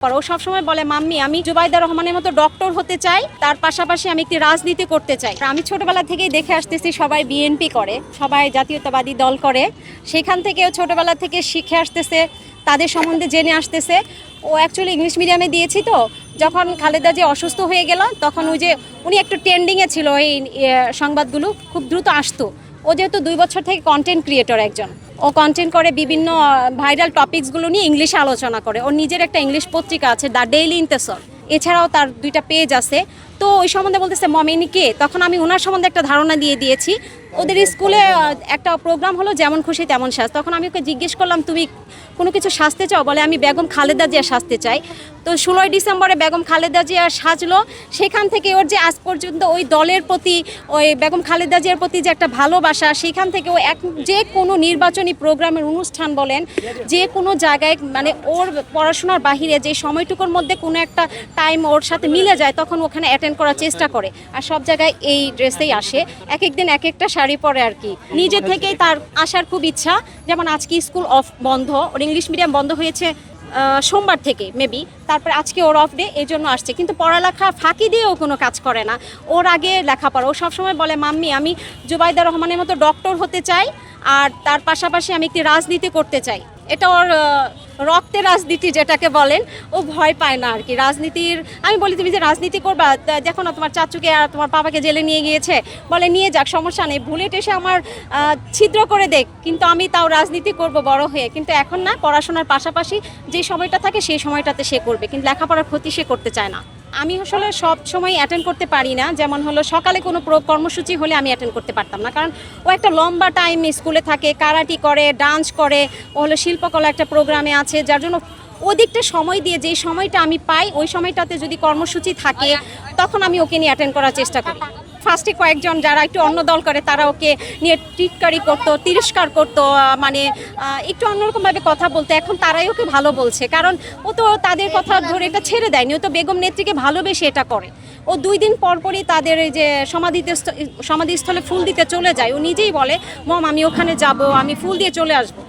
ও সবসময় বলে মাম্মি আমি জুবাইদা রহমানের মতো ডক্টর হতে চাই, তার পাশাপাশি আমি একটি রাজনীতি করতে চাই। আমি ছোটবেলা থেকেই দেখে আসতেছি সবাই বিএনপি করে, সবাই জাতীয়তাবাদী দল করে, সেখান থেকেও ছোটবেলা থেকে শিখে আসতেছে, তাদের সম্বন্ধে জেনে আসতেছে। ও অ্যাকচুয়ালি ইংলিশ মিডিয়ামে দিয়েছি, তো যখন খালেদা যে অসুস্থ হয়ে গেল তখন ওই যে উনি একটু ট্রেন্ডিংয়ে ছিল, এই সংবাদগুলো খুব দ্রুত আসতো। ও যেহেতু 2 বছর থেকে কন্টেন্ট ক্রিয়েটর একজন, ও কন্টেন্ট করে বিভিন্ন ভাইরাল টপিকসগুলো নিয়ে ইংলিশে আলোচনা করে। ওর নিজের একটা ইংলিশ পত্রিকা আছে, দ্য ডেইলি ইন্তেসর, এছাড়াও তার 2টা পেজ আছে। তো ওই সম্বন্ধে বলতেছে মমিনি কে, তখন আমি ওনার সম্বন্ধে একটা ধারণা দিয়ে দিয়েছি। ওদের স্কুলে একটা প্রোগ্রাম হলো যেমন খুশি তেমন সাজ, তখন আমি ওকে জিজ্ঞেস করলাম তুমি কোনো কিছু সাজতে চাও? বলে আমি বেগম খালেদা জিয়া সাজতে চাই। তো 16ই ডিসেম্বরে বেগম খালেদা জিয়া সাজলো। সেখান থেকে ওর যে আজ পর্যন্ত ওই দলের প্রতি, ওই বেগম খালেদা জিয়ার প্রতি যে একটা ভালোবাসা, সেখান থেকে ও যে কোনো নির্বাচনী প্রোগ্রামের অনুষ্ঠান বলেন, যে কোনো জায়গায় মানে ওর পড়াশোনার বাহিরে যে সময়টুকুর মধ্যে কোনো একটা টাইম ওর সাথে মিলে যায় তখন ওখানে অ্যাটেন্ড করার চেষ্টা করে। আর সব জায়গায় এই ড্রেসেই আসে, এক এক দিন এক একটা শাড়ি পরে আর কি। নিজে থেকেই তার আসার খুব ইচ্ছা। যেমন আজকে স্কুল অফ বন্ধ, ওর ইংলিশ মিডিয়াম বন্ধ হয়েছে সোমবার থেকে মেবি, তারপরে আজকে ওর অফ ডে, এই জন্য আসছে। কিন্তু পড়ালেখা ফাঁকি দিয়েও কোনো কাজ করে না, ওর আগে লেখাপড়া। ও সবসময় বলে মাম্মি আমি জুবাইদা রহমানের মতো ডক্টর হতে চাই, আর তার পাশাপাশি আমি একটি রাজনীতি করতে চাই। এটা ওর রক্তের রাজনীতি যেটাকে বলেন, ও ভয় পায় না আর কি রাজনীতির। আমি বলি তুমি যে রাজনীতি করবা, দেখো না তোমার চাচুকে আর তোমার বাবাকে জেলে নিয়ে গিয়েছে, বলে নিয়ে যাক, সমস্যা নেই, বুলেট এসে আমার ছিদ্র করে দেখ, কিন্তু আমি তাও রাজনীতি করব বড় হয়ে। কিন্তু এখন না, পড়াশোনার পাশাপাশি যে সময়টা থাকে সেই সময়টাতে সে করবে, কিন্তু লেখাপড়ার ক্ষতি সে করতে চায় না। আমি আসলে সব সময় অ্যাটেন্ড করতে পারি না, যেমন হলো সকালে কোনো কর্মসূচি হলে আমি অ্যাটেন্ড করতে পারতাম না, কারণ ও একটা লম্বা টাইম স্কুলে থাকে, কারাটি করে, ডান্স করে, ও হলো শিল্পকলা একটা প্রোগ্রামে আছে, যার জন্য ওদিকটা সময় দিয়ে যেই সময়টা আমি পাই ওই সময়টাতে যদি কর্মসূচি থাকে তখন আমি ওকে নিয়ে অ্যাটেন্ড করার চেষ্টা করি। ফার্স্টে কয়েকজন যারা একটু অন্য দল করে তারা ওকে নিয়ে টিটকারি করতো, তিরস্কার করতো, মানে একটু অন্যরকমভাবে কথা বলতো। এখন তারাই ওকে ভালো বলছে, কারণ ও তো তাদের কথা ধরে এটা ছেড়ে দেয়নি, ও তো বেগম নেত্রীকে ভালোবেসে এটা করে। ও 2 দিন পর পরই তাদের এই যে সমাধিস্থলে ফুল দিতে চলে যায়। ও নিজেই বলে মম আমি ওখানে যাব, আমি ফুল দিয়ে চলে আসবো।